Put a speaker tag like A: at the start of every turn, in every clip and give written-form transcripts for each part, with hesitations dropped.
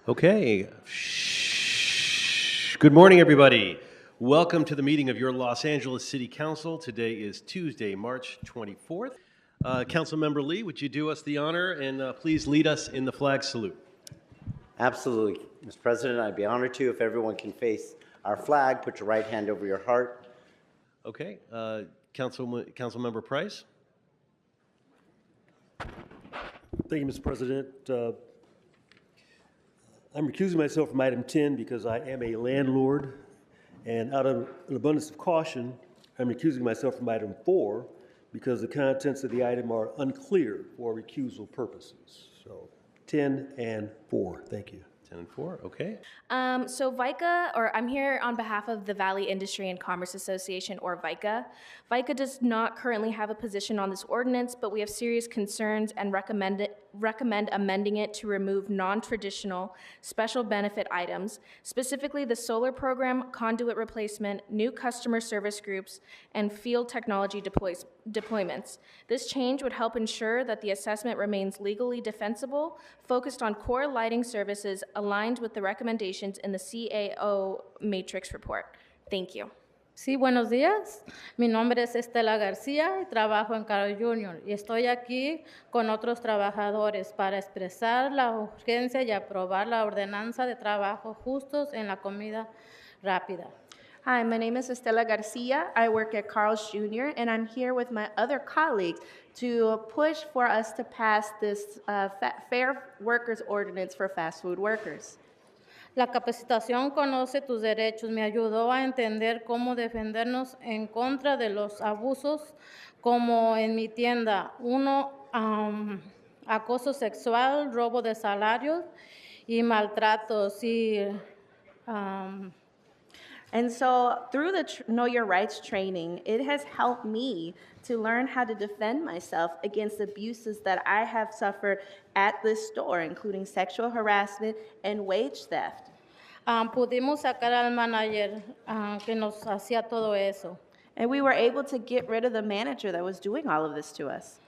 A: Okay. Good morning, everybody. Welcome to the meeting of your Los Angeles City Council. Today is Tuesday, March 24th. Councilmember Lee, would you do us the honor and please lead us in the flag salute?
B: Absolutely. Mr. President, I'd be honored to if everyone can face our flag. Put your right hand over your heart.
A: Okay. Councilmember Price?
C: Thank you, Mr. President. I'm recusing myself from item 10 because I am a landlord, and out of an abundance of caution, I'm recusing myself from item 4 because the contents of the item are unclear for recusal purposes. So 10 and 4, thank you.
A: 10 and 4, okay.
D: So VICA, or I'm here on behalf of the Valley Industry and Commerce Association, or VICA. VICA does not currently have a position on this ordinance, but we have serious concerns and recommend amending it to remove non-traditional special benefit items, specifically the solar program, conduit replacement, new customer service groups, and field technology deployments. This change would help ensure that the assessment remains legally defensible, focused on core lighting services aligned with the recommendations in the CAO Matrix report. Thank you.
E: Sí, buenos días. Mi nombre es Estela García y trabajo en Carl Jr. y estoy aquí con otros trabajadores para expresar la urgencia y aprobar la ordenanza de trabajo justos en la comida rápida.
F: Hi, my name is Estela Garcia. I work at Carl's Jr., and I'm here with my other colleagues to push for us to pass this Fair Workers Ordinance for fast food workers.
E: La capacitación Conoce tus derechos me ayudó a entender cómo defendernos en contra de los abusos, como en mi tienda. Acoso sexual, robo de salarios y maltratos.
F: And so through the Know Your Rights training, it has helped me to learn how to defend myself against abuses that I have suffered at this store, including sexual harassment and wage theft.
E: Pudimos sacar al manager que nos hacía todo eso.
F: And we were able to get rid of the manager that was doing all of this to us.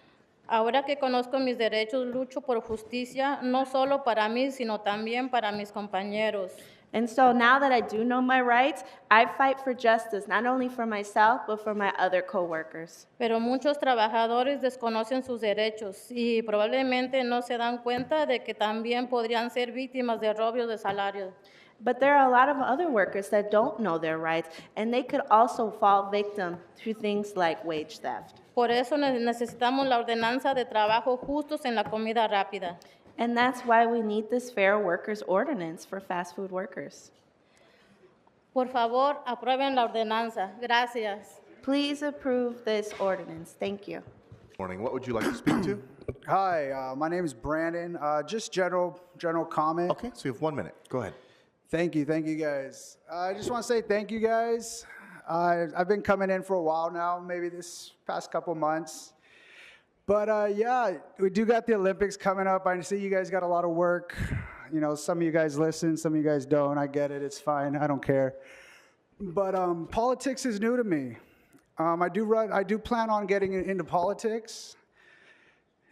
E: Ahora que conozco mis derechos, lucho por justicia, no solo para mí, sino también para mis compañeros.
F: And so now that I do know my rights, I fight for justice, not only for myself, but for my other coworkers.
E: Pero muchos trabajadores desconocen sus derechos y probablemente no se dan cuenta de que también podrían ser víctimas de robo de salario.
F: But there are a lot of other workers that don't know their rights, and they could also fall victim to things like wage theft.
E: Por eso necesitamos la ordenanza de trabajo justos en la comida rápida.
F: And that's why we need this Fair Workers Ordinance for fast food workers.
E: Por favor, aprueben la ordenanza. Gracias.
F: Please approve this ordinance. Thank you.
G: Morning. What would you like to speak to?
H: Hi, my name is Brandon. Just general comment.
G: Okay, so you have 1 minute. Go ahead.
H: Thank you guys. I just want to say thank you guys. I've been coming in for a while now, maybe this past couple months. But yeah, we do got the Olympics coming up. I see you guys got a lot of work. You know, some of you guys listen, some of you guys don't. I get it. It's fine. I don't care. But politics is new to me. I do plan on getting into politics.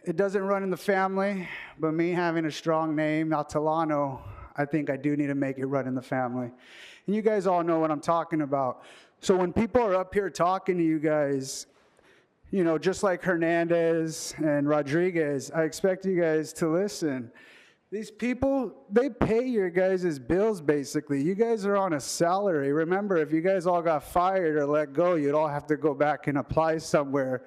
H: It doesn't run in the family, but me having a strong name, Altalano, I think I do need to make it run in the family. And you guys all know what I'm talking about. So when people are up here talking to you guys, you know, just like Hernandez and Rodriguez, I expect you guys to listen. These people, they pay your guys' bills, basically. You guys are on a salary. Remember, if you guys all got fired or let go, you'd all have to go back and apply somewhere,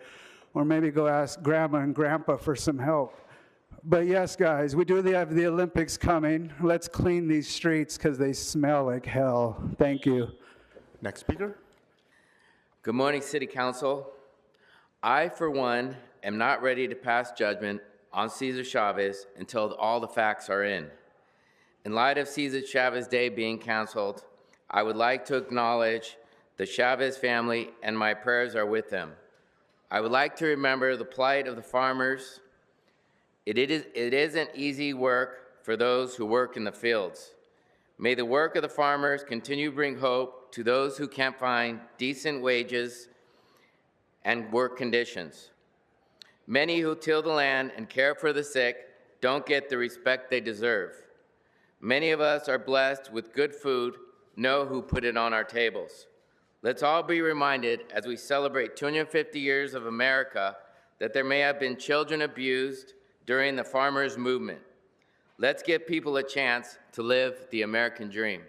H: or maybe go ask Grandma and Grandpa for some help. But yes, guys, we do have the Olympics coming. Let's clean these streets because they smell like hell. Thank you.
G: Next speaker.
I: Good morning, City Council. I, for one, am not ready to pass judgment on Cesar Chavez until all the facts are in. In light of Cesar Chavez Day being canceled, I would like to acknowledge the Chavez family, and my prayers are with them. I would like to remember the plight of the farmers. It isn't easy work for those who work in the fields. May the work of the farmers continue to bring hope to those who can't find decent wages and work conditions. Many who till the land and care for the sick don't get the respect they deserve. Many of us are blessed with good food, know who put it on our tables. Let's all be reminded as we celebrate 250 years of America that there may have been children abused during the farmers' movement. Let's give people a chance to live the American dream.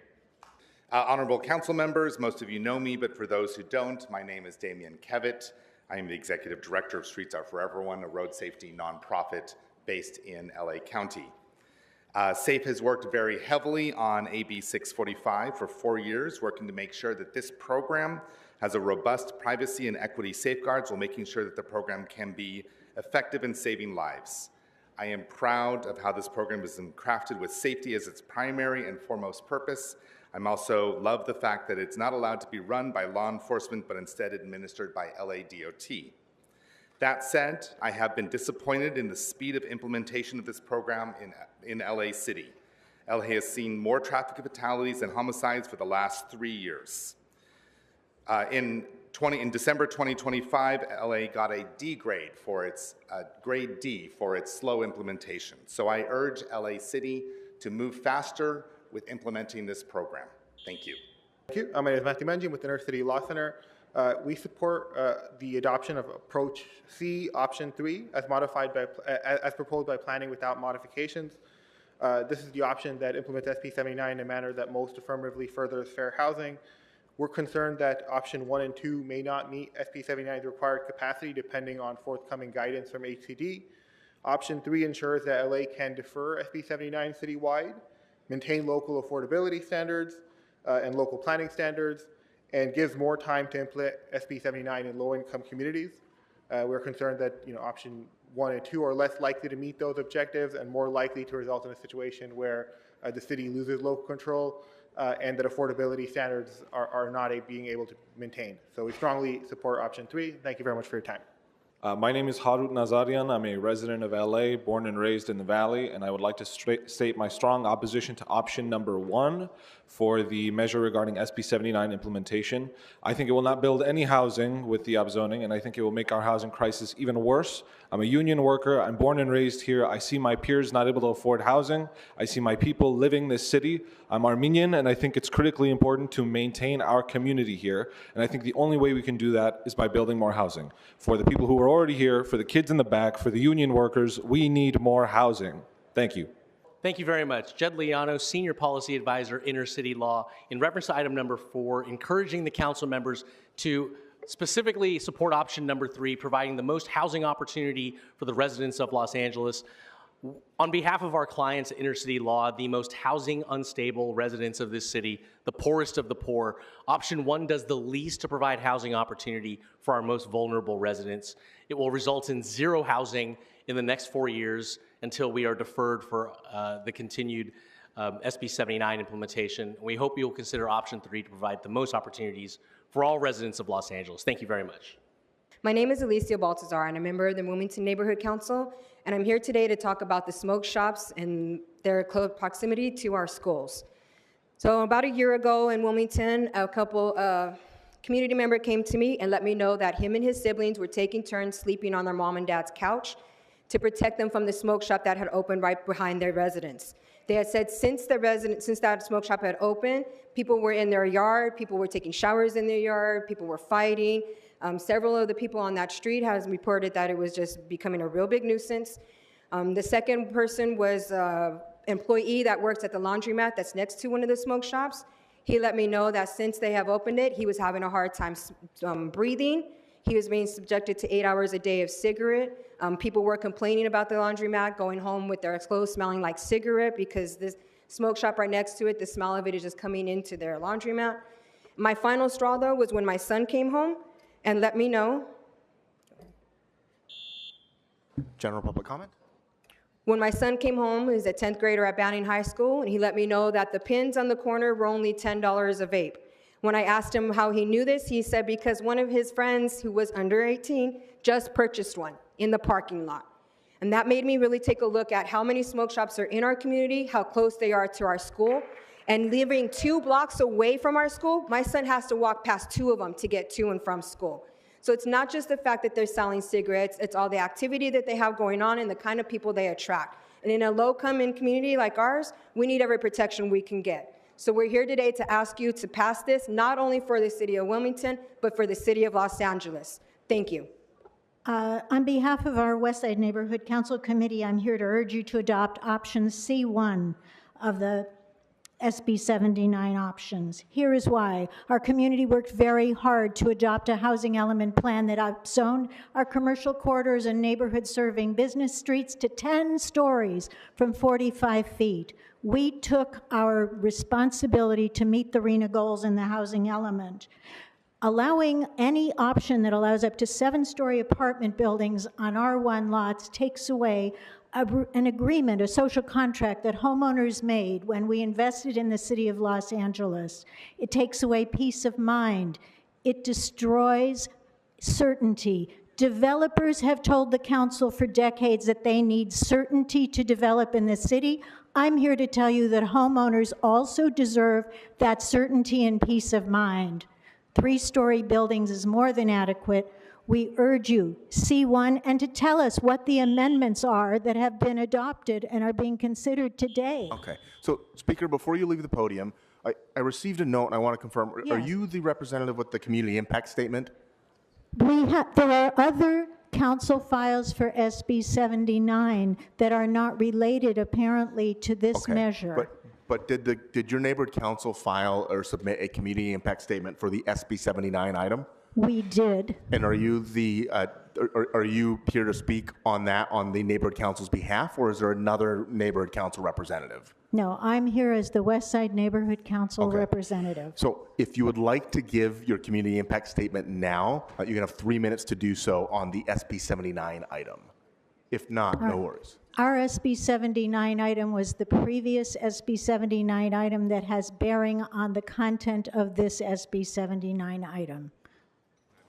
J: Honorable council members, most of you know me, but for those who don't, my name is Damian Kevitt. I am the executive director of Streets Are For Everyone, a road safety nonprofit based in LA County. SAFE has worked very heavily on AB 645 for 4 years, working to make sure that this program has a robust privacy and equity safeguards while making sure that the program can be effective in saving lives. I am proud of how this program is crafted with safety as its primary and foremost purpose. I'm also love the fact that it's not allowed to be run by law enforcement, but instead administered by LADOT. That said, I have been disappointed in the speed of implementation of this program in LA City. LA has seen more traffic fatalities and homicides for the last 3 years. In December 2025, LA got a D grade for its grade D for its slow implementation. So I urge LA City to move faster with implementing this program. Thank you.
K: Thank you. My name is Matthew Mangian with the Inner City Law Center. We support the adoption of Approach C, Option 3, as proposed by Planning without modifications. This is the option that implements SB 79 in a manner that most affirmatively furthers fair housing. We're concerned that Option 1 and 2 may not meet SB 79's required capacity depending on forthcoming guidance from HCD. Option 3 ensures that LA can defer SB 79 citywide, maintain local affordability standards and local planning standards, and gives more time to implement SB 79 in low-income communities. We're concerned that Option 1 and 2 are less likely to meet those objectives and more likely to result in a situation where the city loses local control and that affordability standards are not being able to maintain. So we strongly support Option 3. Thank you very much for your time.
L: My name is Harut Nazarian. I'm a resident of LA, born and raised in the Valley, and I would like to state my strong opposition to option number 1 for the measure regarding SB 79 implementation. I think it will not build any housing with the upzoning, and I think it will make our housing crisis even worse. I'm a union worker. I'm born and raised here. I see my peers not able to afford housing. I see my people living this city. I'm Armenian, and I think it's critically important to maintain our community here. And I think the only way we can do that is by building more housing. For the people who are already here, for the kids in the back, for the union workers, we need more housing. Thank you.
M: Thank you very much. Jed Liano, Senior Policy Advisor, Inner City Law. In reference to item number 4, encouraging the council members to specifically support option number 3, providing the most housing opportunity for the residents of Los Angeles. On behalf of our clients at Inner City Law, the most housing unstable residents of this city, the poorest of the poor, option 1 does the least to provide housing opportunity for our most vulnerable residents. It will result in 0 housing in the next 4 years until we are deferred for the continued SB 79 implementation. We hope you will consider option 3 to provide the most opportunities for all residents of Los Angeles. Thank you very much.
N: My name is Alicia Baltazar, and I'm a member of the Wilmington Neighborhood Council, and I'm here today to talk about the smoke shops and their close proximity to our schools. So about a year ago in Wilmington, a community member came to me and let me know that him and his siblings were taking turns sleeping on their mom and dad's couch to protect them from the smoke shop that had opened right behind their residence. They had said since that smoke shop had opened, people were in their yard, people were taking showers in their yard, people were fighting. Several of the people on that street has reported that it was just becoming a real big nuisance. The second person was an employee that works at the laundromat that's next to one of the smoke shops. He let me know that since they have opened it, he was having a hard time breathing. He was being subjected to 8 hours a day of cigarette. People were complaining about the laundromat, going home with their clothes smelling like cigarette because this smoke shop right next to it, the smell of it is just coming into their laundromat. My final straw, though, was when my son came home and let me know.
G: General public comment?
N: When my son came home, he's a 10th grader at Banning High School, and he let me know that the pins on the corner were only $10 a vape. When I asked him how he knew this, he said because one of his friends who was under 18 just purchased one in the parking lot. And that made me really take a look at how many smoke shops are in our community, how close they are to our school. And living 2 blocks away from our school, my son has to walk past 2 of them to get to and from school. So it's not just the fact that they're selling cigarettes, it's all the activity that they have going on and the kind of people they attract. And in a low-income community like ours, we need every protection we can get. So we're here today to ask you to pass this, not only for the city of Wilmington, but for the city of Los Angeles. Thank you.
O: On behalf of our West Side Neighborhood Council Committee, I'm here to urge you to adopt option C1 of the SB 79 options. Here is why. Our community worked very hard to adopt a housing element plan that zoned our commercial corridors and neighborhoods serving business streets to 10 stories from 45 feet. We took our responsibility to meet the RHNA goals in the housing element. Allowing any option that allows up to 7-story apartment buildings on R1 lots takes away an agreement, a social contract that homeowners made when we invested in the city of Los Angeles. It takes away peace of mind. It destroys certainty. Developers have told the council for decades that they need certainty to develop in the city. I'm here to tell you that homeowners also deserve that certainty and peace of mind. 3-story buildings is more than adequate. We urge you, C1, and to tell us what the amendments are that have been adopted and are being considered today.
G: Okay. So, Speaker, before you leave the podium, I received a note, and I want to confirm.
O: Yes.
G: Are you the representative with the community impact statement?
O: There are other council files for SB 79 that are not related, apparently, to this measure.
G: But did your neighborhood council file or submit a community impact statement for the SB 79 item?
O: We did.
G: And are you are you here to speak on that on the neighborhood council's behalf, or is there another neighborhood council representative?
O: No, I'm here as the West Side Neighborhood Council representative.
G: So if you would like to give your community impact statement now, you can have 3 minutes to do so on the SB 79 item. If not, no worries.
O: Our SB 79 item was the previous SB 79 item that has bearing on the content of this SB 79 item.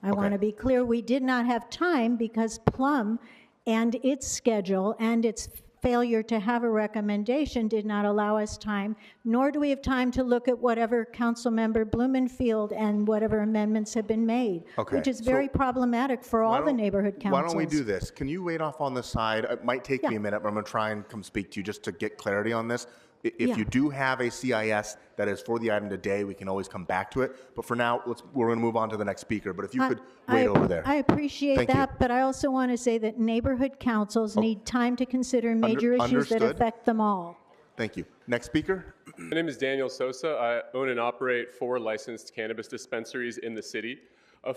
O: I want to be clear, we did not have time because Plum and its schedule and its failure to have a recommendation did not allow us time, nor do we have time to look at whatever Councilmember Blumenfield and whatever amendments have been made, which is very problematic for all the neighborhood councils.
G: Why don't we do this? Can you wait off on the side? It might take me a minute, but I'm going to try and come speak to you just to get clarity on this. If you do have a CIS that is for the item today, we can always come back to it. But for now, we're going to move on to the next speaker. But if you could wait over there.
O: I appreciate that, but I also want to say that neighborhood councils need time to consider major issues that affect them all.
G: Thank you. Next speaker.
P: My name is Daniel Sosa. I own and operate 4 licensed cannabis dispensaries in the city.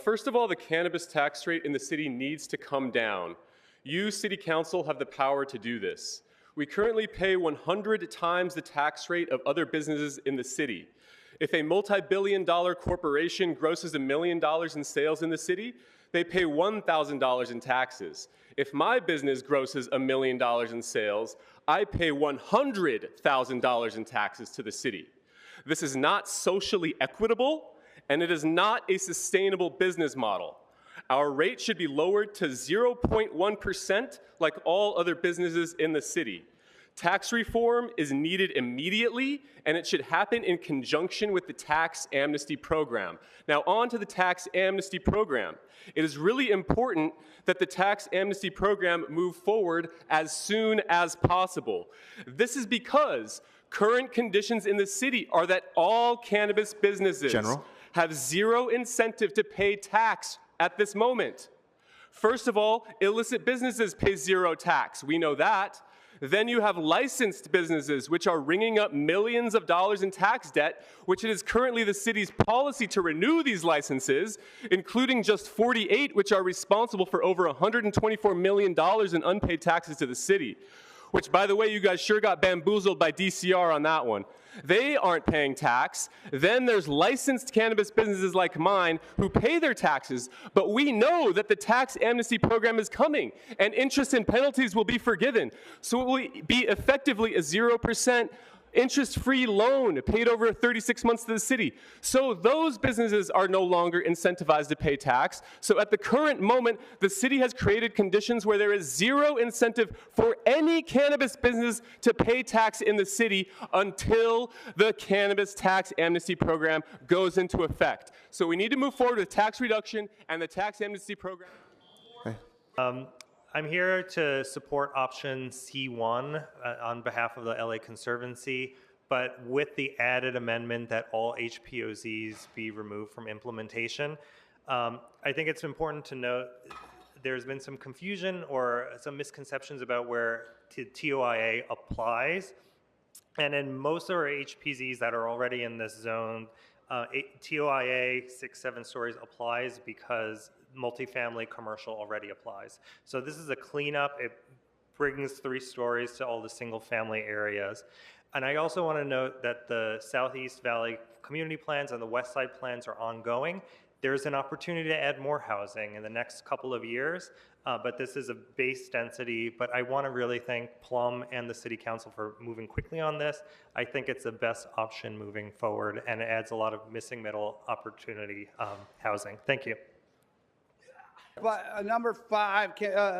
P: First of all, the cannabis tax rate in the city needs to come down. You, City Council, have the power to do this. We currently pay 100 times the tax rate of other businesses in the city. If a multi-billion-dollar corporation grosses $1 million in sales in the city, they pay $1,000 in taxes. If my business grosses $1 million in sales, I pay $100,000 in taxes to the city. This is not socially equitable, and it is not a sustainable business model. Our rate should be lowered to 0.1% like all other businesses in the city. Tax reform is needed immediately, and it should happen in conjunction with the tax amnesty program. Now, on to the tax amnesty program. It is really important that the tax amnesty program move forward as soon as possible. This is because current conditions in the city are that all cannabis businesses have zero incentive to pay tax at this moment. First of all, illicit businesses pay zero tax. We know that. Then you have licensed businesses, which are ringing up millions of dollars in tax debt, which it is currently the city's policy to renew these licenses, including just 48, which are responsible for over $124 million in unpaid taxes to the city. Which, by the way, you guys sure got bamboozled by DCR on that one. They aren't paying tax. Then there's licensed cannabis businesses like mine who pay their taxes, but we know that the tax amnesty program is coming and interest and penalties will be forgiven. So it will be effectively a 0% interest-free loan paid over 36 months to the city. So those businesses are no longer incentivized to pay tax. So at the current moment, the city has created conditions where there is zero incentive for any cannabis business to pay tax in the city until the cannabis tax amnesty program goes into effect. So we need to move forward with tax reduction and the tax amnesty program.
Q: I'm here to support option C1 on behalf of the LA Conservancy, but with the added amendment that all HPOZs be removed from implementation. I think it's important to note there's been some confusion or some misconceptions about where TOIA applies. And in most of our HPZs that are already in this zone, TOIA 6-7 stories applies because multifamily commercial already applies. So this is a cleanup. It brings 3 stories to all the single family areas. And I also want to note that the Southeast Valley community plans and the West Side plans are ongoing. There's an opportunity to add more housing in the next couple of years, but this is a base density. But I want to really thank Plum and the City Council for moving quickly on this. I think it's the best option moving forward, and it adds a lot of missing middle opportunity housing. Thank you.
R: Number 5,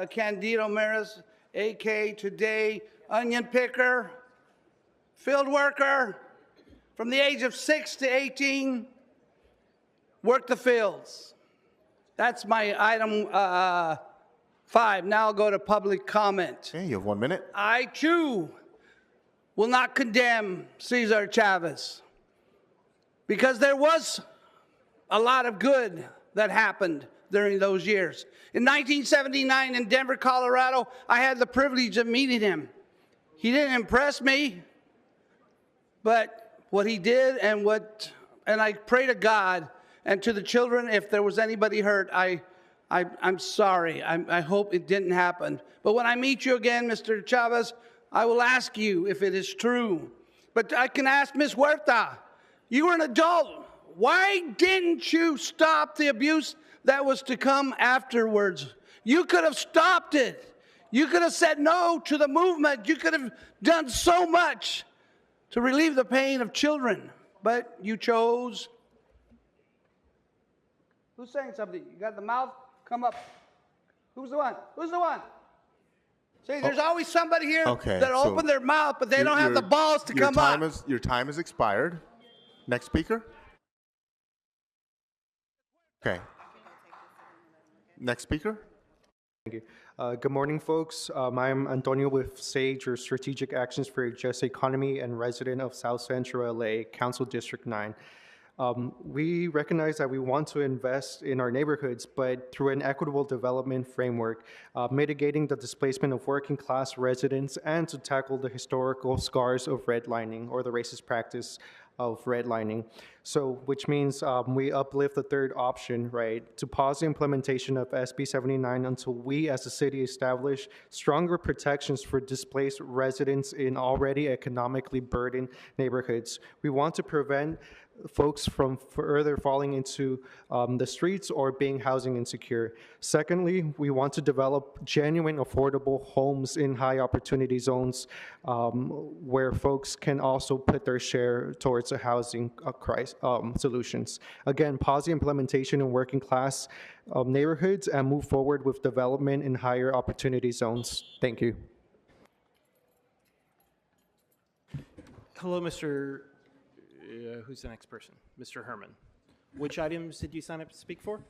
R: Candido Maris, AK today, onion picker, field worker, from the age of 6 to 18, work the fields. That's my item 5. Now I'll go to public comment.
G: Okay, you have 1 minute.
R: I too will not condemn Cesar Chavez because there was a lot of good that happened during those years. In 1979 in Denver, Colorado, I had the privilege of meeting him. He didn't impress me, but what he did and I pray to God and to the children, if there was anybody hurt, I'm sorry. I hope it didn't happen. But when I meet you again, Mr. Chavez, I will ask you if it is true. But I can ask Ms. Huerta, you were an adult. Why didn't you stop the abuse that was to come afterwards? You could have stopped it. You could have said no to the movement. You could have done so much to relieve the pain of children. But you chose. Who's saying something? You got the mouth? Come up. Who's the one? Who's the one? See, there's always somebody here that open their mouth, but they don't have the balls to come up.
G: Your time has expired. Next speaker. Okay. Next speaker.
S: Thank you. Good morning, folks. I'm Antonio with SAGE, or Strategic Actions for a Just Economy, and resident of South Central LA, Council District 9. We recognize that we want to invest in our neighborhoods, but through an equitable development framework, mitigating the displacement of working class residents, and to tackle the historical scars of redlining, or the racist practice of redlining. So, which means we uplift the third option, right, to pause the implementation of SB 79 until we as a city establish stronger protections for displaced residents in already economically burdened neighborhoods. We want to prevent folks from further falling into the streets or being housing insecure. Secondly, we want to develop genuine affordable homes in high opportunity zones where folks can also put their share towards a housing crisis solutions. Again, pause the implementation in working class neighborhoods and move forward with development in higher opportunity zones. Thank you.
T: Hello, Mr. Who's the next person? Mr. Herman. Which items did you sign up to speak for?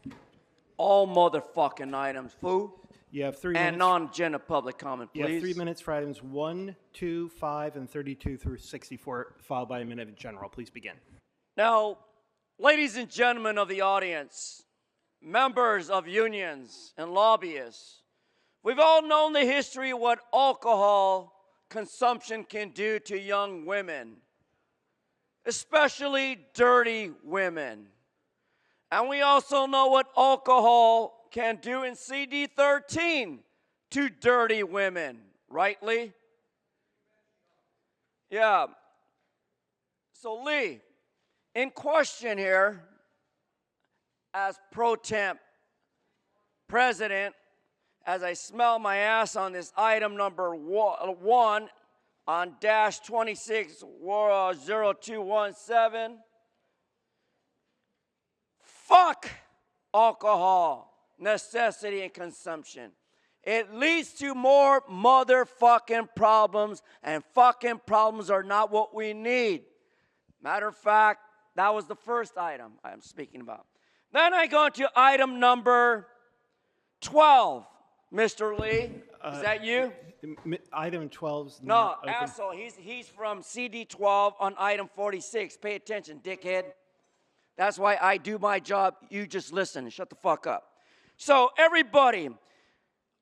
U: All motherfucking items, fool.
T: You have 3 minutes.
U: And non-agenda public comment, please.
T: You have 3 minutes for items 1, 2, 5, and 32 through 64, followed by a minute in general. Please begin.
U: Now, ladies and gentlemen of the audience, members of unions and lobbyists, we've all known the history of what alcohol consumption can do to young women, especially dirty women. And we also know what alcohol can do in CD13 to dirty women, rightly? Yeah. So Lee, in question here, as pro temp president, as I smell my ass on this item number 1 on dash 260217, fuck alcohol necessity and consumption. It leads to more motherfucking problems, and fucking problems are not what we need. Matter of fact, that was the first item I'm speaking about. Then I go to item number 12. Mr. Lee, is that you?
T: Item 12's
U: No,
T: not open.
U: asshole. He's from CD 12 on item 46. Pay attention, dickhead. That's why I do my job. You just listen and shut the fuck up. So, everybody,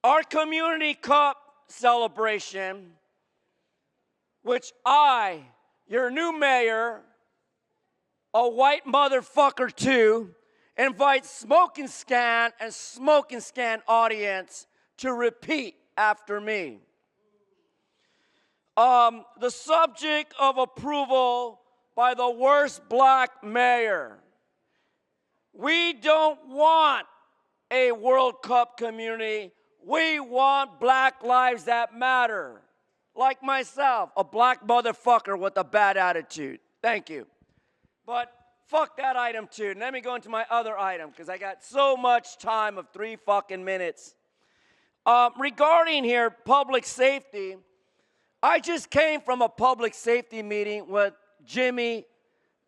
U: our community cup celebration, which I, your new mayor, a white motherfucker too, invite Smoking Scan and Smoking Scan audience to repeat after me. The subject of approval by the worst black mayor. We don't want a World Cup community. We want black lives that matter. Like myself, a black motherfucker with a bad attitude. Thank you. But fuck that item too. Let me go into my other item because I got so much time of 3 fucking minutes. Regarding here, public safety, I just came from a public safety meeting with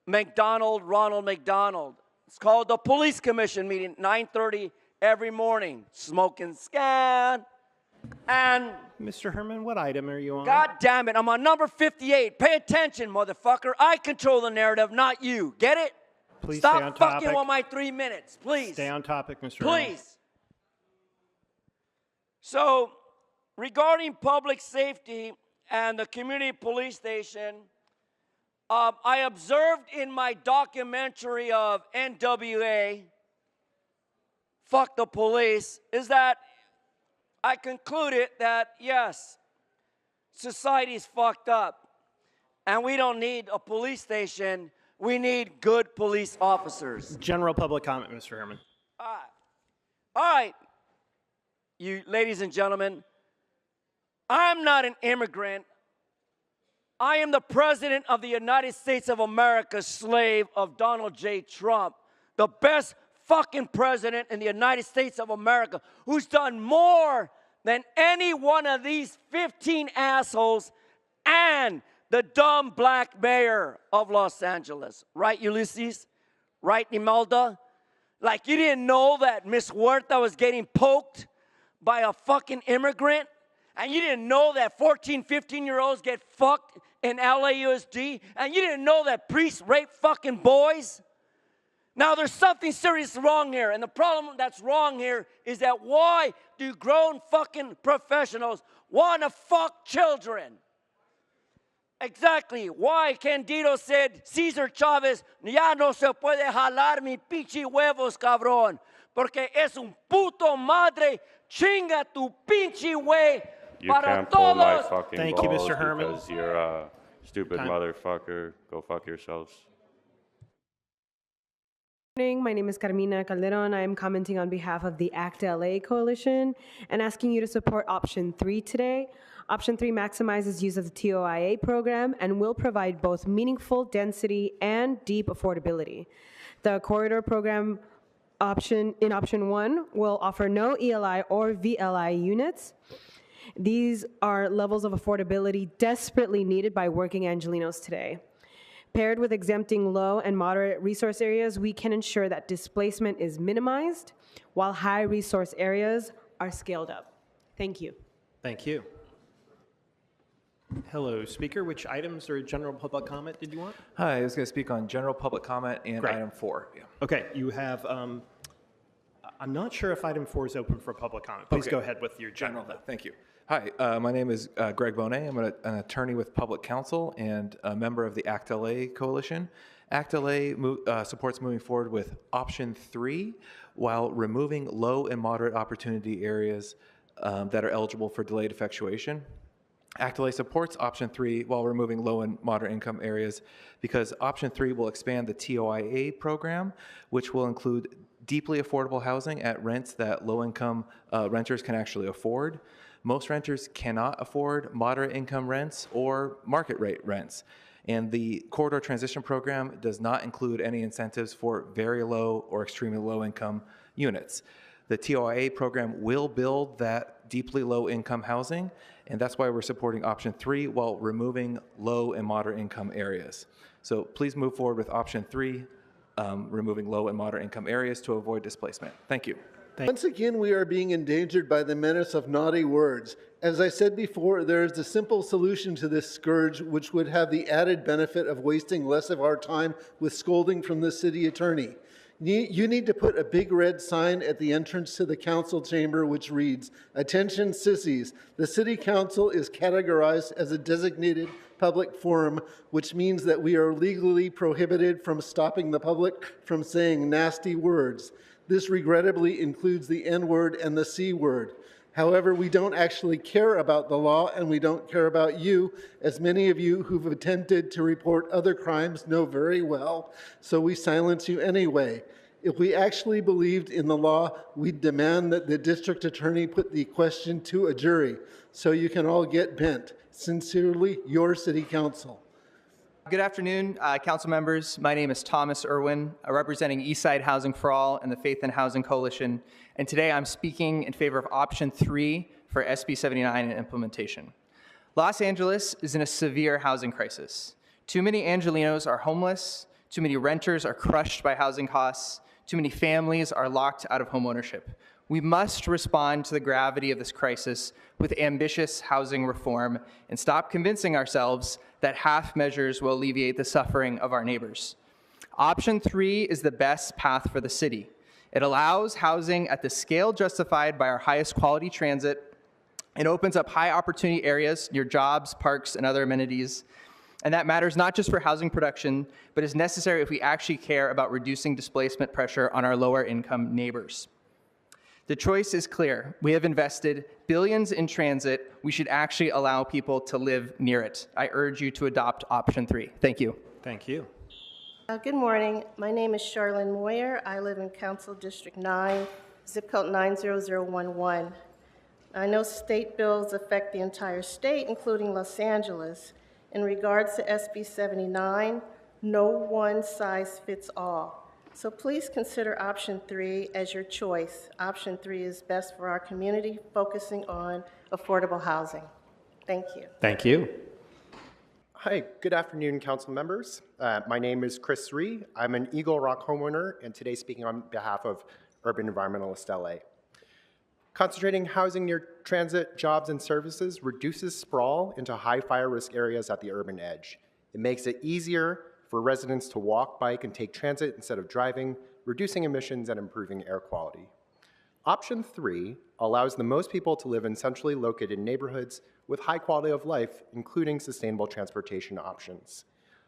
U: Ronald McDonald. It's called the Police Commission meeting, 9:30 every morning. Smoking Scan. And
T: Mr. Herman, what item are you on?
U: God damn it, I'm on number 58. Pay attention, motherfucker. I control the narrative, not you. Get it?
T: Please
U: Stop
T: stay on topic.
U: fucking with my 3 minutes, please.
T: Stay on topic, Mr. Herman.
U: Please. So, regarding public safety and the community police station, I observed in my documentary of NWA, Fuck the Police, is that I concluded that, yes, society's fucked up, and we don't need a police station. We need good police officers.
T: General public comment, Mr. Herman.
U: All right, you ladies and gentlemen, I'm not an immigrant. I am the President of the United States of America, slave of Donald J. Trump, the best fucking president in the United States of America, who's done more than any one of these 15 assholes and the dumb black mayor of Los Angeles. Right, Ulysses? Right, Imelda? Like, you didn't know that Miss Huerta was getting poked by a fucking immigrant? And you didn't know that 14, 15-year-olds get fucked in LAUSD? And you didn't know that priests rape fucking boys? Now, there's something serious wrong here. And the problem that's wrong here is that why do grown fucking professionals want to fuck children? Exactly. Why Candido said, Cesar Chavez, ya no se puede jalar mi pinche huevos, cabrón. Porque es un puto madre, chinga tu pinche way.
B: You can't pull my fucking balls because you're a stupid motherfucker. Go fuck yourselves.
V: Good morning. My name is Carmina Calderon. I am commenting on behalf of the ACT LA Coalition and asking you to support option 3 today. Option 3 maximizes use of the TOIA program and will provide both meaningful density and deep affordability. The corridor program option 1 will offer no ELI or VLI units. These are levels of affordability desperately needed by working Angelenos today. Paired with exempting low and moderate resource areas, we can ensure that displacement is minimized while high resource areas are scaled up. Thank you.
T: Thank you. Hello, speaker. Which items or general public comment did you want?
W: Hi, I was going to speak on general public comment and
T: Great.
W: item 4. Yeah.
T: Okay, you have, I'm not sure if item 4 is open for public comment. Please go ahead with your general.
W: Thank you. Hi, my name is Greg Bonet. I'm an attorney with Public Counsel and a member of the ACT LA Coalition. ACT LA supports moving forward with option 3 while removing low and moderate opportunity areas that are eligible for delayed effectuation. ACT LA supports option 3 while removing low and moderate income areas because option 3 will expand the TOIA program, which will include deeply affordable housing at rents that low-income renters can actually afford. Most renters cannot afford moderate income rents or market rate rents. And the corridor transition program does not include any incentives for very low or extremely low income units. The TOIA program will build that deeply low income housing, and that's why we're supporting option 3 while removing low and moderate income areas. So please move forward with option 3, removing low and moderate income areas to avoid displacement. Thank you.
A: Once again, we are being endangered by the menace of naughty words. As I said before, there is a simple solution to this scourge, which would have the added benefit of wasting less of our time with scolding from the city attorney. You need to put a big red sign at the entrance to the council chamber which reads, "Attention sissies, the city council is categorized as a designated public forum, which means that we are legally prohibited from stopping the public from saying nasty words. This regrettably includes the N-word and the C-word. However, we don't actually care about the law, and we don't care about you, as many of you who've attempted to report other crimes know very well, so we silence you anyway. If we actually believed in the law, we'd demand that the district attorney put the question to a jury, so you can all get bent. Sincerely, your city council."
C: Good afternoon, council members. My name is Thomas Irwin, representing Eastside Housing for All and the Faith in Housing Coalition. And today I'm speaking in favor of option 3 for SB 79 and implementation. Los Angeles is in a severe housing crisis. Too many Angelenos are homeless. Too many renters are crushed by housing costs. Too many families are locked out of homeownership. We must respond to the gravity of this crisis with ambitious housing reform and stop convincing ourselves that half measures will alleviate the suffering of our neighbors. Option 3 is the best path for the city. It allows housing at the scale justified by our highest quality transit. It opens up high opportunity areas near jobs, parks, and other amenities. And that matters not just for housing production, but is necessary if we actually care about reducing displacement pressure on our lower income neighbors. The choice is clear. We have invested billions in transit. We should actually allow people to live near it. I urge you to adopt option 3. Thank you.
T: Thank you.
F: Good morning. My name is Charlene Moyer. I live in Council District 9, zip code 90011. I know state bills affect the entire state, including Los Angeles. In regards to SB 79, no one size fits all. So please consider option 3 as your choice. Option 3 is best for our community, focusing on affordable housing. Thank you.
T: Thank you.
D: Hi, good afternoon, council members. My name is Chris Ree. I'm an Eagle Rock homeowner, and today speaking on behalf of Urban Environmentalist LA. Concentrating housing near transit, jobs, and services reduces sprawl into high fire risk areas at the urban edge. It makes it easier for residents to walk, bike, and take transit instead of driving, reducing emissions and improving air quality. Option 3 allows the most people to live in centrally located neighborhoods with high quality of life, including sustainable transportation options.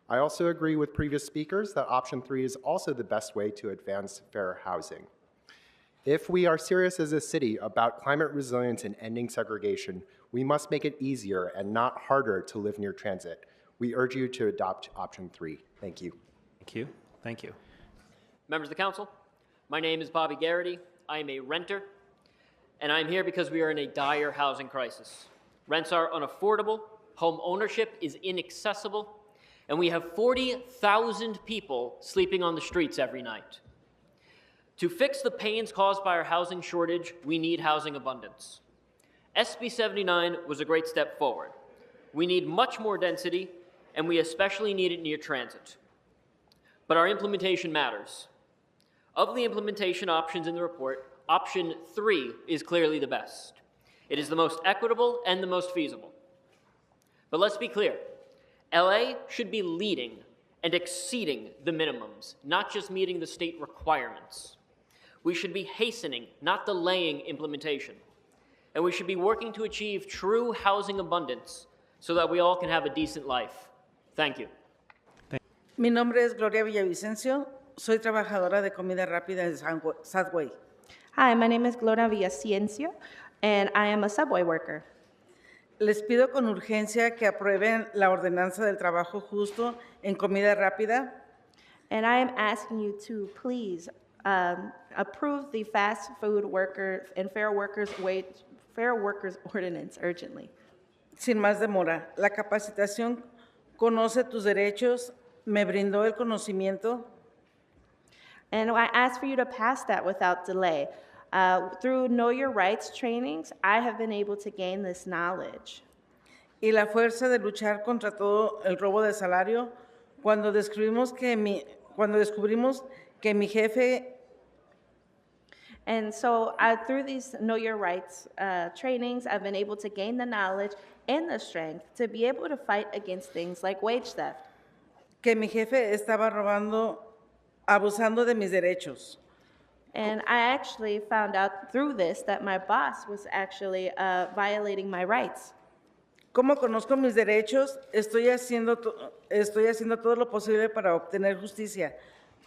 D: I also agree with previous speakers that option 3 is also the best way to advance fair housing. If we are serious as a city about climate resilience and ending segregation, we must make it easier and not harder to live near transit. We urge you to adopt option 3. Thank you.
T: Thank you. Thank you.
X: Members of the council, my name is Bobby Garrity. I am a renter, and I'm here because we are in a dire housing crisis. Rents are unaffordable, home ownership is inaccessible, and we have 40,000 people sleeping on the streets every night. To fix the pains caused by our housing shortage, we need housing abundance. SB 79 was a great step forward. We need much more density, and we especially need it near transit. But our implementation matters. Of the implementation options in the report, option 3 is clearly the best. It is the most equitable and the most feasible. But let's be clear, LA should be leading and exceeding the minimums, not just meeting the state requirements. We should be hastening, not delaying implementation. And we should be working to achieve true housing abundance so that we all can have a decent life. Thank you.
Y: Mi nombre es Gloria Villavicencio. Soy trabajadora de comida rápida en Subway.
F: Hi, my name is Gloria Villavicencio, and I am a Subway worker.
Y: Les pido con urgencia que aprueben la ordenanza del trabajo justo en comida rápida.
F: And I am asking you to please approve the fast food worker and fair workers ordinance urgently.
Y: Sin más demora, la capacitación conoce tus derechos, me brindó el conocimiento.
F: And I ask for you to pass that without delay. Through Know Your Rights trainings, I have been able to gain this knowledge.
Y: Y la fuerza de luchar contra todo el robo de salario, cuando descubrimos que mi jefe
F: And so through these Know Your Rights trainings, I've been able to gain the knowledge and the strength to be able to fight against things like wage theft.
Y: Que mi jefe estaba abusando de mis derechos.
F: And I actually found out through this that my boss was actually violating my rights.
Y: ¿Cómo conozco mis derechos? Estoy haciendo todo lo posible para obtener justicia,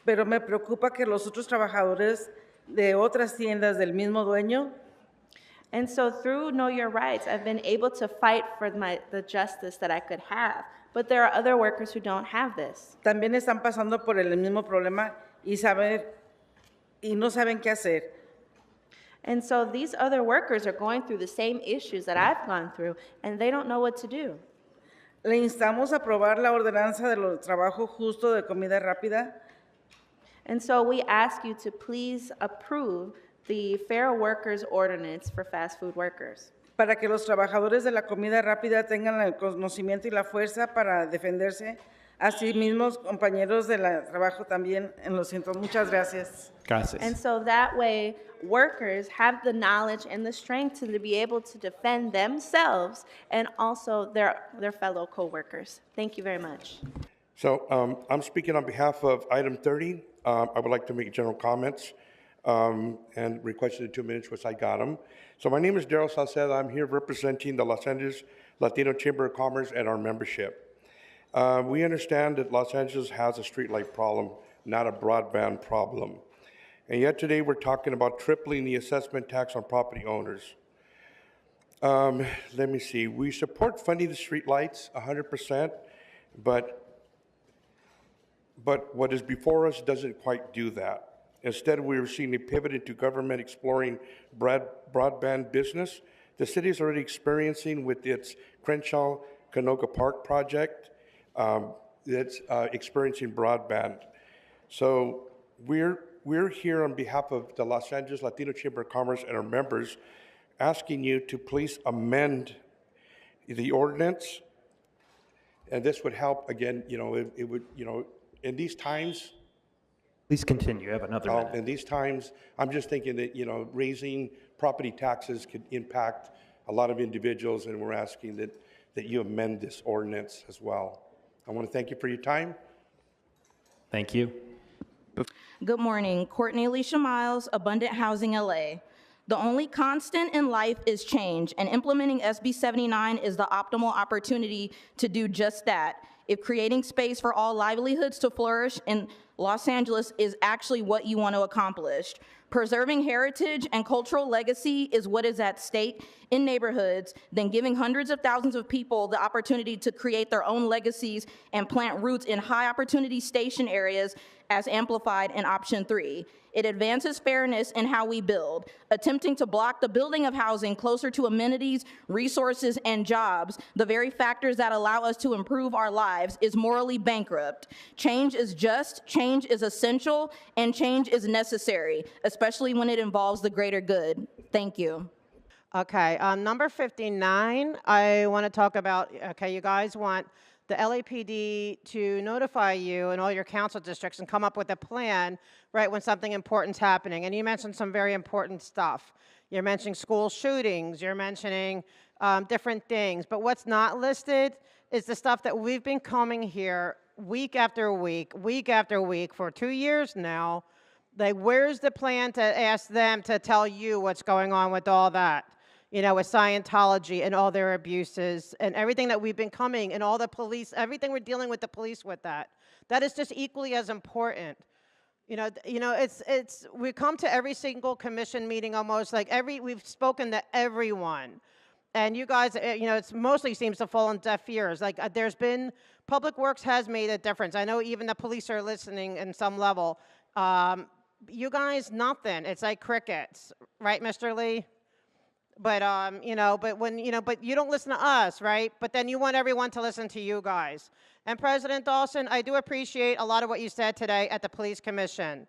Y: pero me preocupa que los otros trabajadores de otras tiendas del mismo dueño.
F: And so through Know Your Rights, I've been able to fight for the justice that I could have. But there are other workers who don't have this.
Y: También están pasando por el mismo problema y no saben qué hacer.
F: And so these other workers are going through the same issues that I've gone through, and they don't know what to do.
Y: Le instamos a aprobar la ordenanza de trabajo justo de comida rápida.
F: And so we ask you to please approve the Fair Workers Ordinance for fast food workers.
Y: Para que los trabajadores de la comida rápida tengan el conocimiento y la fuerza para defenderse. Así mismos, compañeros de trabajo también, lo siento. Muchas gracias.
T: Gracias.
F: And so that way, workers have the knowledge and the strength to be able to defend themselves and also their fellow co-workers. Thank you very much.
E: So I'm speaking on behalf of item 30. I would like to make general comments and requested 2 minutes, which I got them. So my name is Daryl Salceda. I'm here representing the Los Angeles Latino Chamber of Commerce and our membership. We understand that Los Angeles has a streetlight problem, not a broadband problem. And yet today we're talking about tripling the assessment tax on property owners. Let me see. We support funding the streetlights 100%, but what is before us doesn't quite do that. Instead, we're seeing a pivot into government exploring broadband business. The city is already experiencing with its Crenshaw-Canoga Park project that's experiencing broadband. So we're here on behalf of the Los Angeles Latino Chamber of Commerce and our members asking you to please amend the ordinance. And this would help, again, it would, in these times.
T: Please continue. You have another minute.
E: In these times, I'm just thinking that, raising property taxes could impact a lot of individuals, and we're asking that you amend this ordinance as well. I want to thank you for your time.
T: Thank you.
H: Good morning. Courtney Alicia Miles, Abundant Housing LA. The only constant in life is change, and implementing SB 79 is the optimal opportunity to do just that. If creating space for all livelihoods to flourish in Los Angeles is actually what you want to accomplish. Preserving heritage and cultural legacy is what is at stake in neighborhoods, then giving hundreds of thousands of people the opportunity to create their own legacies and plant roots in high opportunity station areas as amplified in option 3. It advances fairness in how we build. Attempting to block the building of housing closer to amenities, resources, and jobs, the very factors that allow us to improve our lives, is morally bankrupt. Change is just, change is essential, and change is necessary, especially when it involves the greater good. Thank you.
I: Okay, number 59, I want to talk about, okay, you guys want the LAPD to notify you in all your council districts and come up with a plan, right, when something important's happening. And you mentioned some very important stuff. You're mentioning school shootings, you're mentioning different things. But what's not listed is the stuff that we've been coming here week after week for 2 years now. Like, where's the plan to ask them to tell you what's going on with all that? With Scientology and all their abuses and everything that we've been coming and all the police, everything we're dealing with the police with that. That is just equally as important. We come to every single commission meeting almost, we've spoken to everyone. And you guys, it mostly seems to fall on deaf ears. There's been, Public Works has made a difference. I know even the police are listening in some level. You guys, nothing. It's like crickets, right, Mr. Lee? But but you don't listen to us, right? But then you want everyone to listen to you guys. And President Dawson, I do appreciate a lot of what you said today at the Police Commission,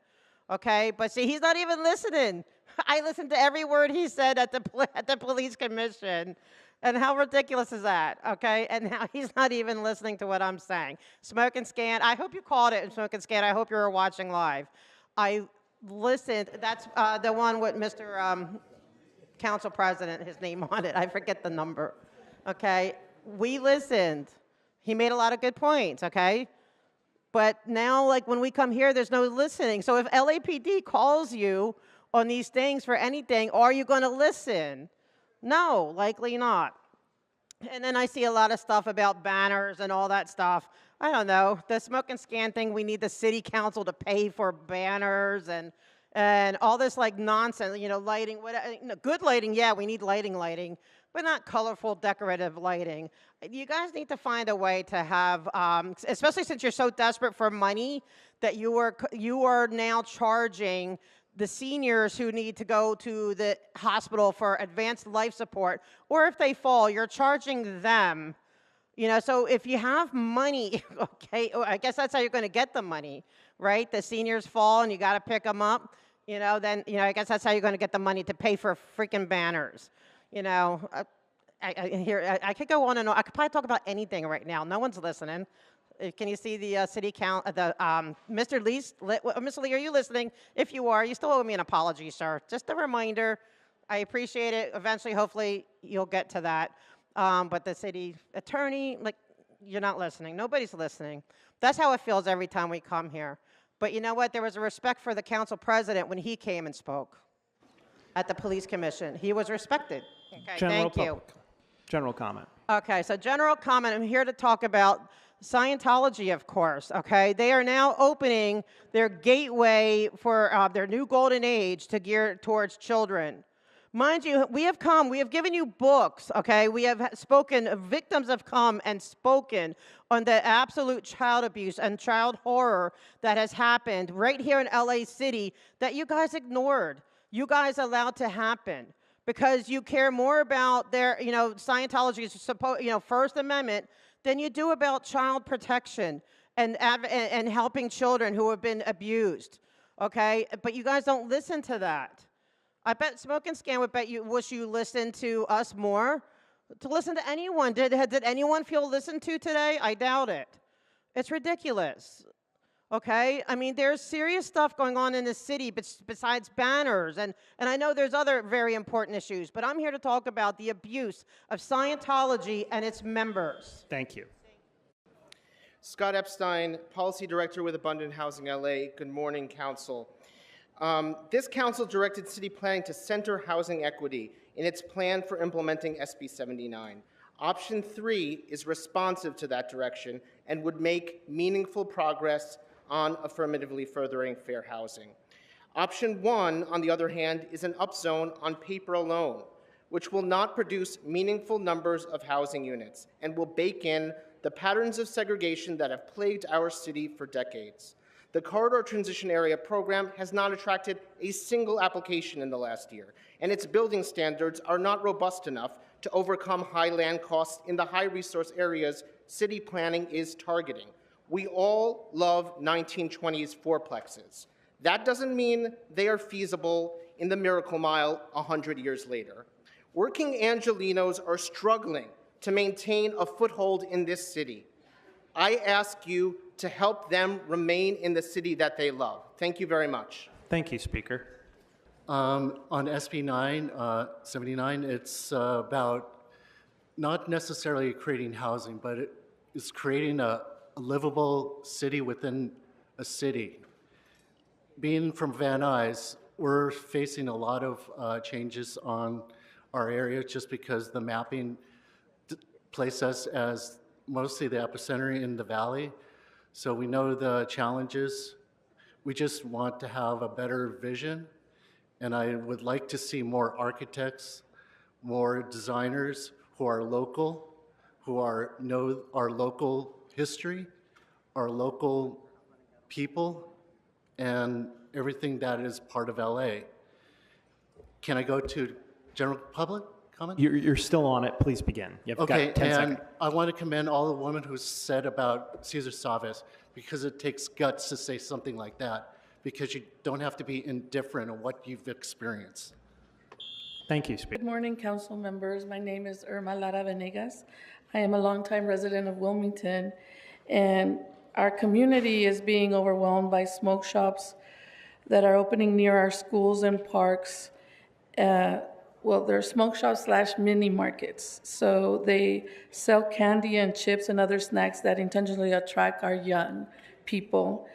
I: okay? But see, he's not even listening. I listened to every word he said at the Police Commission. And how ridiculous is that, okay? And now he's not even listening to what I'm saying. Smoke and Scan, I hope you called it, Smoke and Scan. I hope you were watching live. listened. That's the one with Mr. Council President, his name on it. I forget the number. Okay, we listened. He made a lot of good points. Okay, but now, like when we come here, there's no listening. So if LAPD calls you on these things for anything, are you going to listen? No, likely not. And then I see a lot of stuff about banners and all that stuff. I don't know. The smoke and scan thing, we need the city council to pay for banners and all this like nonsense, you know, lighting. Good lighting, yeah, we need lighting, but not colorful, decorative lighting. You guys need to find a way to have, especially since you're so desperate for money that you are now charging the seniors who need to go to the hospital for advanced life support, or if they fall, you're charging them. You know, so if you have money, okay, I guess that's how you're going to get the money, right? The seniors fall and you got to pick them up, you know, then, you know, I guess that's how you're going to get the money to pay for freaking banners. You know, I could go on and on. I could probably talk about anything right now. No one's listening. Can you see the city count? Mr. Lee, Mr. Lee, are you listening? If you are, you still owe me an apology, sir. Just a reminder. I appreciate it. Eventually, hopefully, you'll get to that. But the city attorney, like, you're not listening. Nobody's listening. That's how it feels every time we come here. But you know what? There was a respect for the council president when he came and spoke at the police commission. He was respected. Okay, thank you.
T: General comment.
I: Okay, so general comment. I'm here to talk about Scientology, of course, okay? They are now opening their gateway for their new golden age to gear towards children. Mind you, we have given you books, okay? We have spoken, victims have come and spoken on the absolute child abuse and child horror that has happened right here in LA City that you guys ignored. You guys allowed to happen because you care more about their, you know, Scientology's First Amendment than you do about child protection and helping children who have been abused, okay? But you guys don't listen to that. I bet Smoke and Scan would wish you listened to us more, to listen to anyone. Did anyone feel listened to today? I doubt it. It's ridiculous, okay? I mean, there's serious stuff going on in the city besides banners, and I know there's other very important issues, but I'm here to talk about the abuse of Scientology and its members.
T: Thank you.
J: Scott Epstein, Policy Director with Abundant Housing LA. Good morning, Council. This council directed city planning to center housing equity in its plan for implementing SB 79. Option 3 is responsive to that direction and would make meaningful progress on affirmatively furthering fair housing. Option 1, on the other hand, is an upzone on paper alone, which will not produce meaningful numbers of housing units and will bake in the patterns of segregation that have plagued our city for decades. The Corridor Transition Area program has not attracted a single application in the last year, and its building standards are not robust enough to overcome high land costs in the high-resource areas city planning is targeting. We all love 1920s fourplexes. That doesn't mean they are feasible in the Miracle Mile 100 years later. Working Angelenos are struggling to maintain a foothold in this city. I ask you to help them remain in the city that they love. Thank you very much.
T: Thank you, Speaker.
K: On SB 79, it's about not necessarily creating housing, but it is creating a livable city within a city. Being from Van Nuys, we're facing a lot of changes on our area just because the mapping places us as mostly the epicenter in the valley. So we know the challenges. We just want to have a better vision. And I would like to see more architects, more designers who are local, who know our local history, our local people, and everything that is part of LA. Can I go to general public comment?
T: You're still on it. Please begin. You've got 10 seconds.
K: I want to commend all the women who said about Cesar Chavez, because it takes guts to say something like that, because you don't have to be indifferent on what you've experienced.
T: Thank you, Speaker.
L: Good morning, council members. My name is Irma Lara Venegas. I am a longtime resident of Wilmington, and our community is being overwhelmed by smoke shops, that are opening near our schools and parks. Well, they're smoke shops / mini markets. So they sell candy and chips and other snacks that intentionally attract our young people.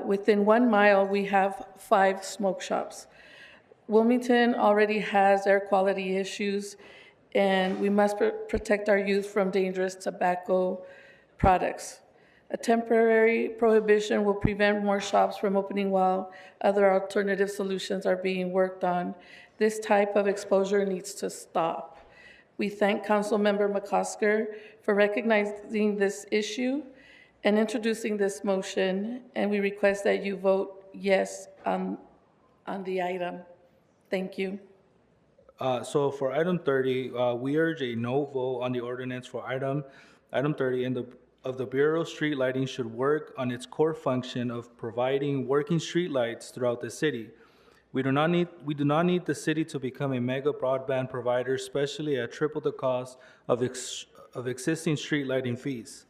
L: Within 1 mile, we have 5 smoke shops. Wilmington already has air quality issues, and we must protect our youth from dangerous tobacco products. A temporary prohibition will prevent more shops from opening while other alternative solutions are being worked on. This type of exposure needs to stop. We thank Councilmember McCosker for recognizing this issue and introducing this motion, and we request that you vote yes on the item. Thank you.
M: So for item 30, we urge a no vote on the ordinance for item 30 of the Bureau of Street Lighting should work on its core function of providing working street lights throughout the city. We do not need the city to become a mega broadband provider, especially at triple the cost of existing street lighting fees.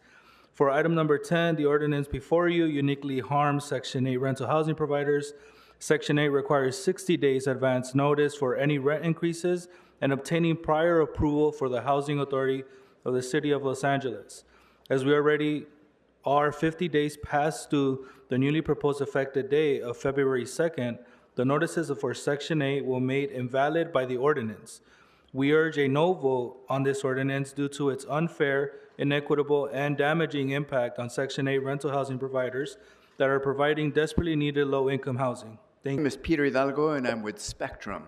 M: For item number 10, the ordinance before you uniquely harms Section 8 rental housing providers. Section 8 requires 60 days advance notice for any rent increases and obtaining prior approval for the Housing Authority of the City of Los Angeles. As we already are 50 days past due the newly proposed effective date of February 2nd, the notices for Section 8 will be made invalid by the ordinance. We urge a no vote on this ordinance due to its unfair, inequitable, and damaging impact on Section 8 rental housing providers that are providing desperately needed low-income housing. Thank you.
N: My name is Peter Hidalgo, and I'm with Spectrum.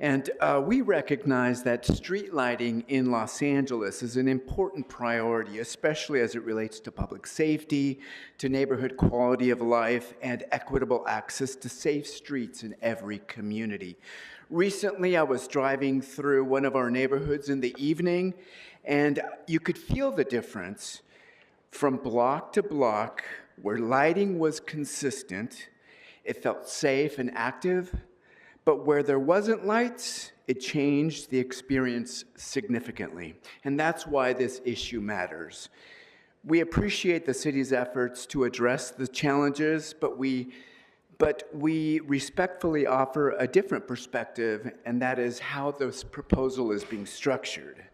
N: And we recognize that street lighting in Los Angeles is an important priority, especially as it relates to public safety, to neighborhood quality of life, and equitable access to safe streets in every community. Recently, I was driving through one of our neighborhoods in the evening, and you could feel the difference from block to block where lighting was consistent. It felt safe and active. But where there wasn't lights, it changed the experience significantly. And that's why this issue matters. We appreciate the city's efforts to address the challenges, but we respectfully offer a different perspective, and that is how this proposal is being structured.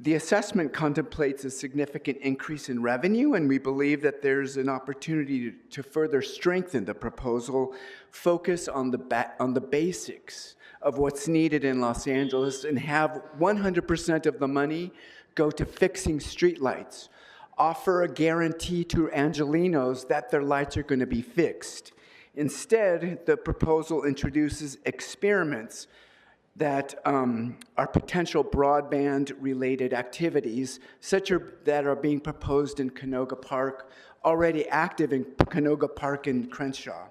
N: The assessment contemplates a significant increase in revenue, and we believe that there's an opportunity to further strengthen the proposal, focus on the basics of what's needed in Los Angeles, and have 100% of the money go to fixing streetlights. Offer a guarantee to Angelenos that their lights are going to be fixed. Instead, the proposal introduces experiments that are potential broadband-related activities, that are being proposed in Canoga Park, already active in Canoga Park and Crenshaw.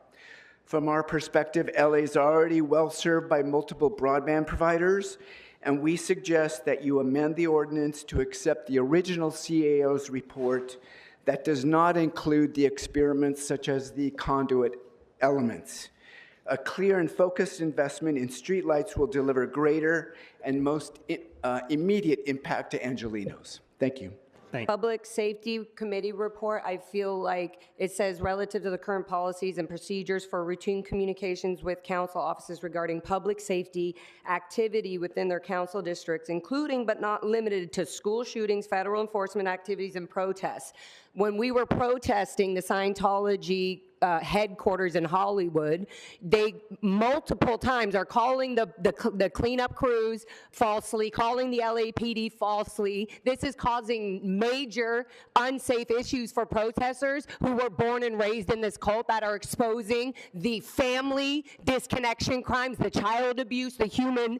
N: From our perspective, LA is already well-served by multiple broadband providers, and we suggest that you amend the ordinance to accept the original CAO's report that does not include the experiments such as the conduit elements. A clear and focused investment in streetlights will deliver greater and most immediate impact to Angelenos. Thank you.
O: Public Safety Committee report, I feel like it says relative to the current policies and procedures for routine communications with council offices regarding public safety activity within their council districts, including but not limited to school shootings, federal enforcement activities, and protests. When we were protesting the Scientology headquarters in Hollywood, they multiple times are calling the cleanup crews falsely, calling the LAPD falsely. This is causing major unsafe issues for protesters who were born and raised in this cult, that are exposing the family disconnection crimes, the child abuse, the human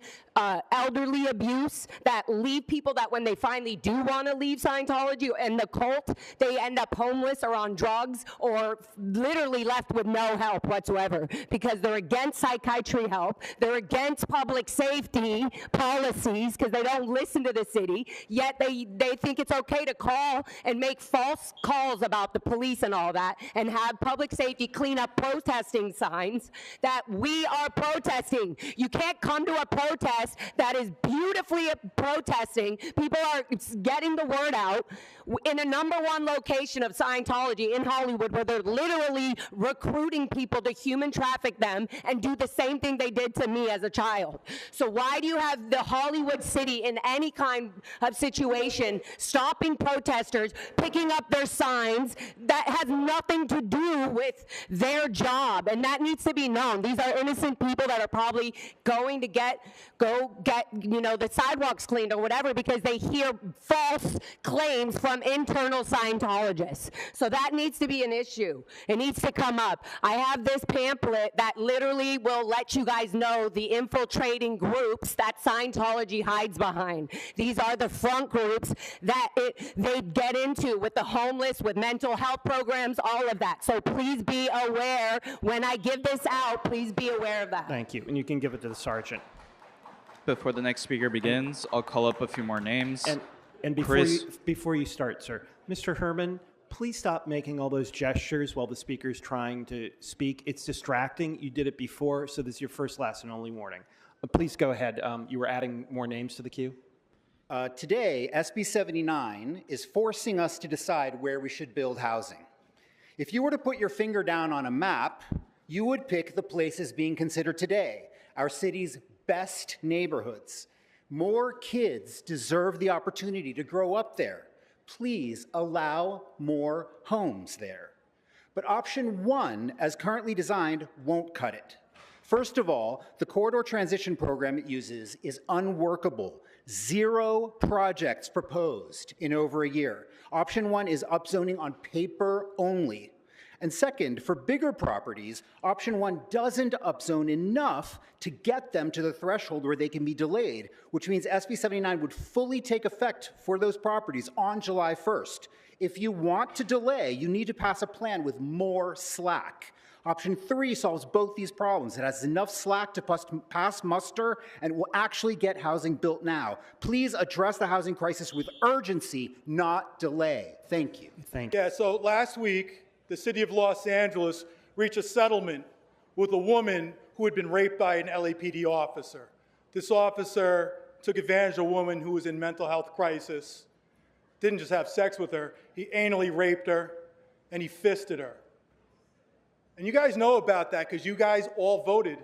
O: elderly abuse, that leave people that when they finally do want to leave Scientology and the cult, they end up homeless or on drugs or literally left with no help whatsoever because they're against psychiatry help, they're against public safety policies because they don't listen to the city, yet they think it's okay to call and make false calls about the police and all that and have public safety clean up protesting signs that we are protesting. You can't come to a protest that is beautifully protesting. People are getting the word out. in a #1 location of Scientology in Hollywood, where they're literally recruiting people to human traffic them and do the same thing they did to me as a child. So why do you have the Hollywood city in any kind of situation stopping protesters, picking up their signs that has nothing to do with their job? And that needs to be known. These are innocent people that are probably going to go get the sidewalks cleaned or whatever because they hear false claims from internal Scientologists. So that needs to be an issue. It needs to come up. I have this pamphlet that literally will let you guys know the infiltrating groups that Scientology hides behind. These are the front groups that they get into with the homeless, with mental health programs, all of that. So please be aware when I give this out, please be aware of that.
T: Thank you. And you can give it to the sergeant.
G: Before the next speaker begins, I'll call up a few more names.
T: And before you start, sir, Mr. Herman, please stop making all those gestures while the speaker's trying to speak. It's distracting. You did it before, so this is your first, last, and only warning. Please go ahead. You were adding more names to the queue.
P: Today, SB 79 is forcing us to decide where we should build housing. If you were to put your finger down on a map, you would pick the places being considered today, our city's best neighborhoods. More kids deserve the opportunity to grow up there. Please allow more homes there. But option 1, as currently designed, won't cut it. First of all, the corridor transition program it uses is unworkable. 0 projects proposed in over a year. Option 1 is upzoning on paper only. And second, for bigger properties, option 1 doesn't upzone enough to get them to the threshold where they can be delayed, which means SB 79 would fully take effect for those properties on July 1st. If you want to delay, you need to pass a plan with more slack. Option 3 solves both these problems. It has enough slack to pass muster and will actually get housing built now. Please address the housing crisis with urgency, not delay. Thank you.
T: Thank you.
Q: Yeah, so last week, the city of Los Angeles reached a settlement with a woman who had been raped by an LAPD officer. This officer took advantage of a woman who was in mental health crisis, didn't just have sex with her, he anally raped her, and he fisted her. And you guys know about that because you guys all voted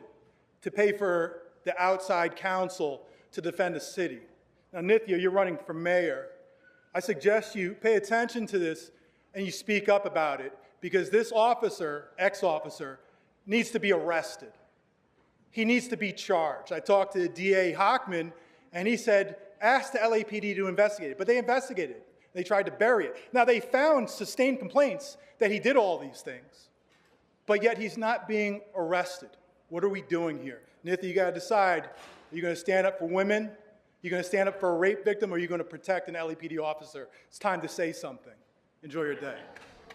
Q: to pay for the outside counsel to defend the city. Now, Nithya, you're running for mayor. I suggest you pay attention to this and you speak up about it, because this officer, ex-officer, needs to be arrested. He needs to be charged. I talked to DA Hockman, and he said, ask the LAPD to investigate it. But they investigated it. They tried to bury it. Now, they found sustained complaints that he did all these things, but yet he's not being arrested. What are we doing here? Nithya, you got to decide. Are you going to stand up for women? Are you going to stand up for a rape victim, or are you going to protect an LAPD officer? It's time to say something. Enjoy your day.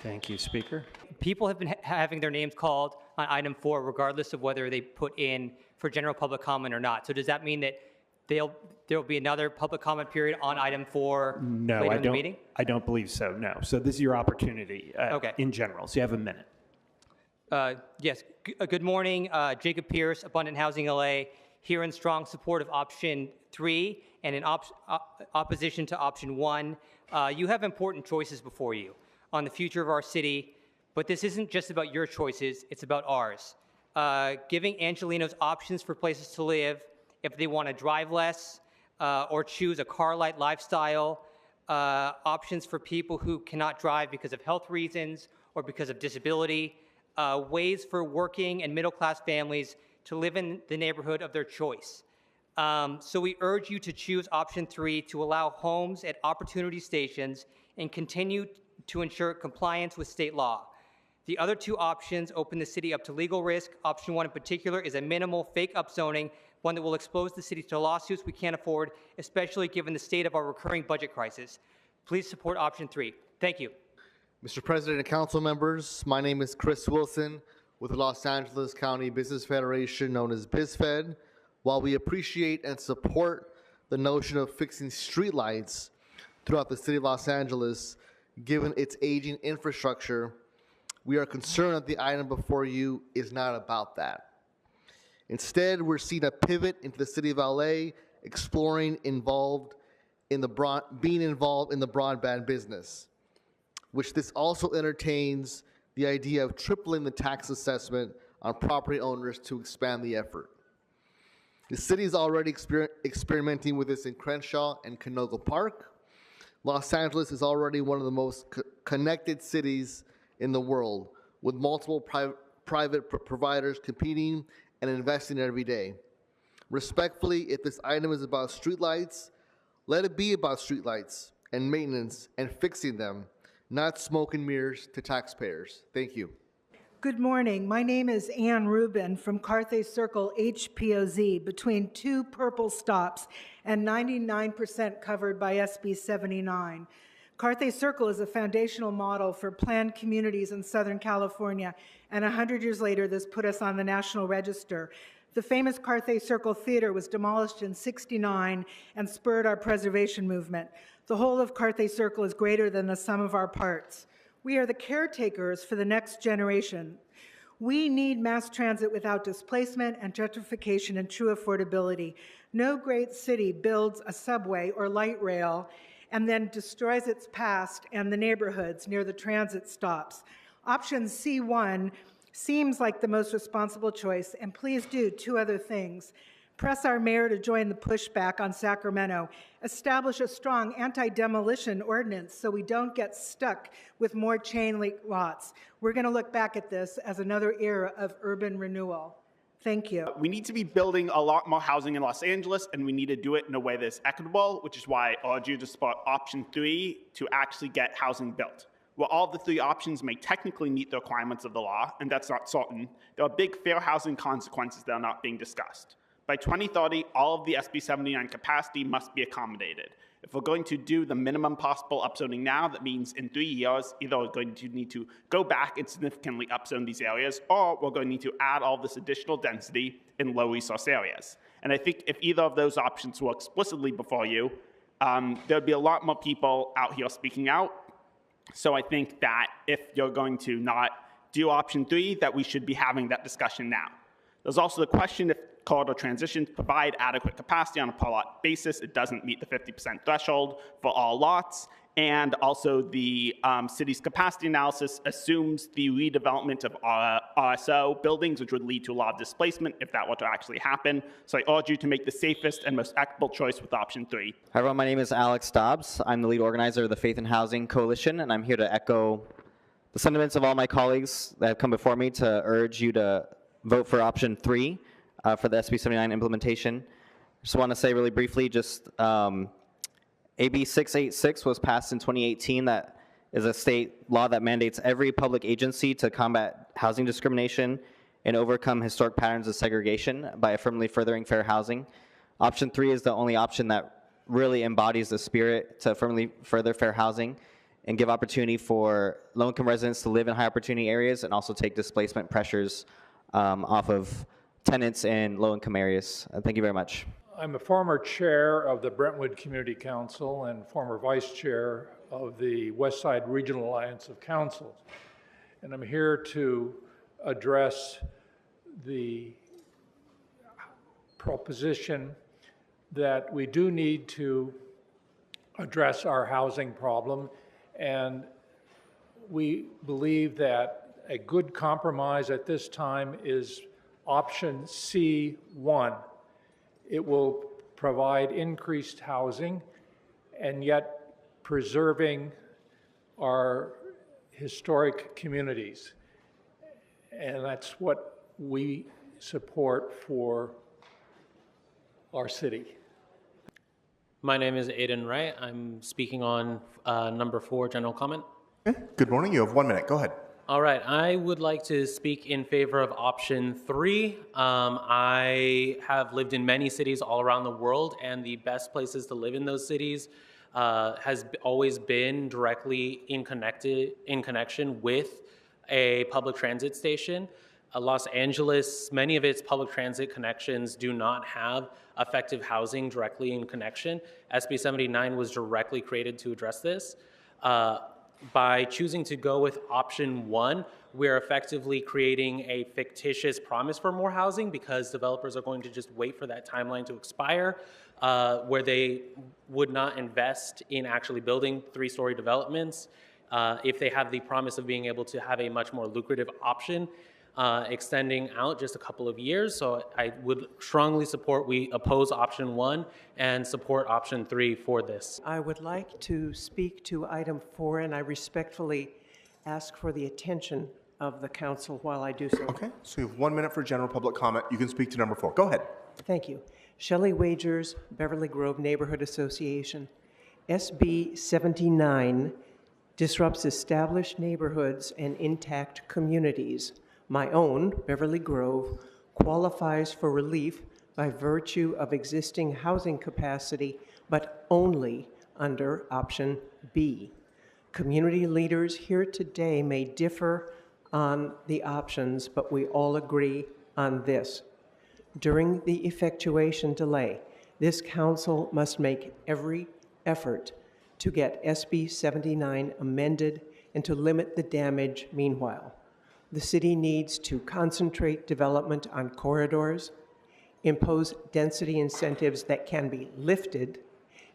T: Thank you, Speaker.
R: People have been having their names called on item 4, regardless of whether they put in for general public comment or not. So does that mean that there will be another public comment period on item 4
T: No,
R: later in the meeting?
T: I don't believe so, no. So this is your opportunity in general, so you have a minute.
R: Yes, good morning. Jacob Pierce, Abundant Housing LA, here in strong support of option 3 and in opposition to option 1. You have important choices before you on the future of our city, but this isn't just about your choices, it's about ours. Giving Angelenos options for places to live if they want to drive less or choose a car-light lifestyle, options for people who cannot drive because of health reasons or because of disability, ways for working and middle-class families to live in the neighborhood of their choice. So we urge you to choose option 3 to allow homes at opportunity stations and continue to ensure compliance with state law. The other 2 options open the city up to legal risk. Option 1 in particular is a minimal fake upzoning, one that will expose the city to lawsuits we can't afford, especially given the state of our recurring budget crisis. Please support option 3. Thank you.
S: Mr. President and council members, my name is Chris Wilson with the Los Angeles County Business Federation, known as BizFed. While we appreciate and support the notion of fixing streetlights throughout the city of Los Angeles, given its aging infrastructure, we are concerned that the item before you is not about that. Instead, we're seeing a pivot into the city of LA, exploring involved in being involved in the broadband business, which this also entertains the idea of tripling the tax assessment on property owners to expand the effort. The city is already experimenting with this in Crenshaw and Canoga Park. Los Angeles is already one of the most connected cities in the world, with multiple private providers competing and investing every day. Respectfully, if this item is about streetlights, let it be about streetlights and maintenance and fixing them, not smoke and mirrors to taxpayers. Thank you.
A: Good morning. My name is Ann Rubin from Carthay Circle HPOZ, between two purple stops and 99% covered by SB 79. Carthay Circle is a foundational model for planned communities in Southern California, and 100 years later, this put us on the National Register. The famous Carthay Circle Theater was demolished in '69 and spurred our preservation movement. The whole of Carthay Circle is greater than the sum of our parts. We are the caretakers for the next generation. We need mass transit without displacement and gentrification and true affordability. No great city builds a subway or light rail and then destroys its past and the neighborhoods near the transit stops. Option C1 seems like the most responsible choice, and please do two other things. Press our mayor to join the pushback on Sacramento. Establish a strong anti-demolition ordinance so we don't get stuck with more chain link lots. We're going to look back at this as another era of urban renewal. Thank you.
B: We need to be building a lot more housing in Los Angeles, and we need to do it in a way that's equitable, which is why I urge you to support option 3 to actually get housing built. While all the 3 options may technically meet the requirements of the law, and that's not certain, there are big fair housing consequences that are not being discussed. By 2030, all of the SB 79 capacity must be accommodated. If we're going to do the minimum possible upzoning now, that means in 3 years, either we're going to need to go back and significantly upzone these areas, or we're going to need to add all this additional density in low-resource areas. And I think if either of those options were explicitly before you, there'd be a lot more people out here speaking out. So I think that if you're going to not do option 3, that we should be having that discussion now. There's also the question if corridor transitions provide adequate capacity on a per lot basis. It doesn't meet the 50% threshold for all lots. And also the city's capacity analysis assumes the redevelopment of RSO buildings, which would lead to a lot of displacement if that were to actually happen. So I urge you to make the safest and most equitable choice with option 3.
U: Hi everyone, my name is Alex Dobbs. I'm the lead organizer of the Faith and Housing Coalition, and I'm here to echo the sentiments of all my colleagues that have come before me to urge you to vote for option 3 for the SB 79 implementation. Just want to say really briefly, just AB 686 was passed in 2018. That is a state law that mandates every public agency to combat housing discrimination and overcome historic patterns of segregation by affirmatively furthering fair housing. Option 3 is the only option that really embodies the spirit to affirmatively further fair housing and give opportunity for low-income residents to live in high-opportunity areas and also take displacement pressures off of tenants in low-income areas. Thank you very much.
V: I'm a former chair of the Brentwood Community Council and former vice chair of the West Side Regional Alliance of Councils. And I'm here to address the proposition that we do need to address our housing problem, and we believe that a good compromise at this time is option C1. It will provide increased housing and yet preserving our historic communities. And that's what we support for our city.
W: My name is Aiden Wright. I'm speaking on number 4, general comment.
Z: Good morning. You have 1 minute. Go ahead.
W: All right. I would like to speak in favor of option 3. I have lived in many cities all around the world, and the best places to live in those cities has always been directly in connection with a public transit station. Los Angeles, many of its public transit connections do not have effective housing directly in connection. SB 79 was directly created to address this. By choosing to go with option 1, we're effectively creating a fictitious promise for more housing because developers are going to just wait for that timeline to expire. where they would not invest in actually building three-story developments if they have the promise of being able to have a much more lucrative option extending out just a couple of years. So I would strongly support we oppose option 1 and support option 3 for this.
C: I would like to speak to item 4, and I respectfully ask for the attention of the council while I do so.
Z: Okay, so you have 1 minute for general public comment. You can speak to number 4. Go ahead.
C: Thank you. Shelley Wagers, Beverly Grove Neighborhood Association. SB 79 disrupts established neighborhoods and intact communities. My own, Beverly Grove, qualifies for relief by virtue of existing housing capacity, but only under option B. Community leaders here today may differ on the options, but we all agree on this. During the effectuation delay, this council must make every effort to get SB 79 amended and to limit the damage meanwhile. The city needs to concentrate development on corridors, impose density incentives that can be lifted,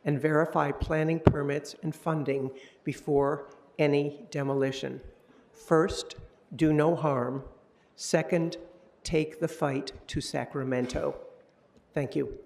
C: and verify planning permits and funding before any demolition. First, do no harm. Second, take the fight to Sacramento. Thank you.